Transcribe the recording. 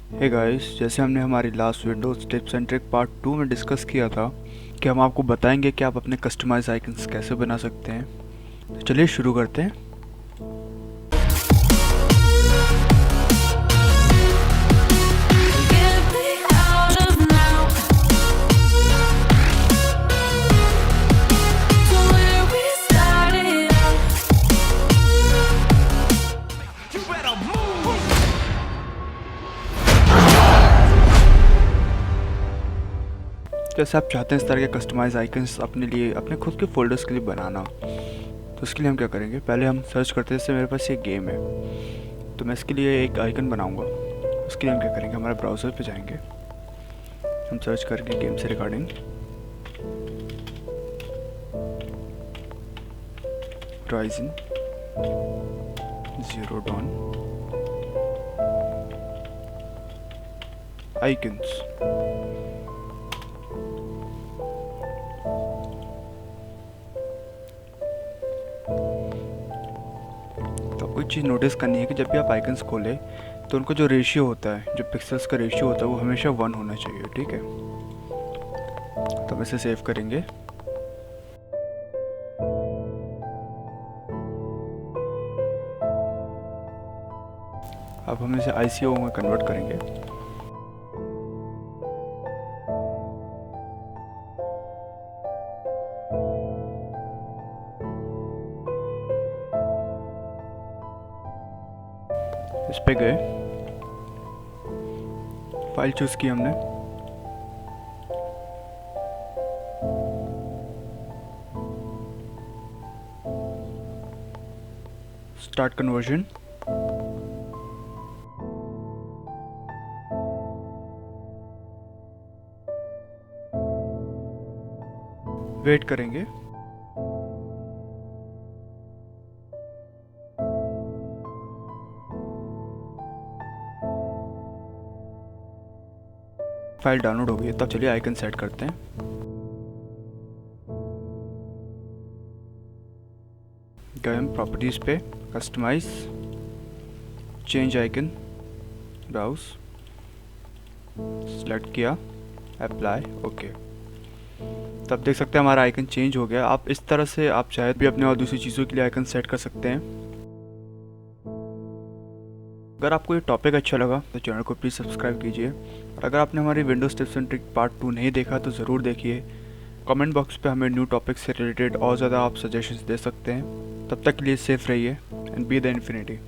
Hey guys, जैसे हमने हमारी last Windows tips and trick part 2 में डिस्कस किया था कि हम आपको बताएंगे कि आप अपने कस्टमाइज आइकन्स कैसे बना सकते हैं। तो चलिए शुरू करते हैं। जैसे आप चाहते हैं इस तरह के कस्टमाइज आइकन्स अपने लिए, अपने खुद के फोल्डर्स के लिए बनाना, तो उसके लिए हम क्या करेंगे, पहले हम सर्च करते हैं। जैसे मेरे पास ये गेम है, तो मैं इसके लिए एक आइकन बनाऊंगा। उसके लिए हम क्या करेंगे, हमारे ब्राउज़र पे जाएंगे, हम सर्च करेंगे गेम से regarding Horizon Zero Dawn icons। तो आपको एक चीज़ नोटिस करनी है कि जब भी आप आइकन्स खोलें तो उनका जो रेशियो होता है, जो पिक्सल्स का रेशियो होता है, वो हमेशा 1 होना चाहिए। ठीक है, तो हम इसे सेव करेंगे। अब हम इसे ICO में कन्वर्ट करेंगे। इस पे गए, फाइल चूज की हमने, स्टार्ट कन्वर्जन। वेट करेंगे। फाइल डाउनलोड हो गई है, तब चलिए आइकन सेट करते हैं। गए हम प्रॉपर्टीज पे, customise, change icon, browse, select किया, अप्लाई, ओके। तब देख सकते हैं हमारा आइकन चेंज हो गया। आप इस तरह से आप चाहे भी अपने और दूसरी चीज़ों के लिए आइकन सेट कर सकते हैं। अगर आपको ये टॉपिक अच्छा लगा तो चैनल को प्लीज़ सब्सक्राइब कीजिए, और अगर आपने हमारी Windows tips and trick part 2 नहीं देखा तो ज़रूर देखिए। कमेंट बॉक्स पे हमें न्यू टॉपिक से रिलेटेड और ज़्यादा आप सजेशंस दे सकते हैं। तब तक के लिए सेफ रहिए एंड बी द इन्फिनिटी।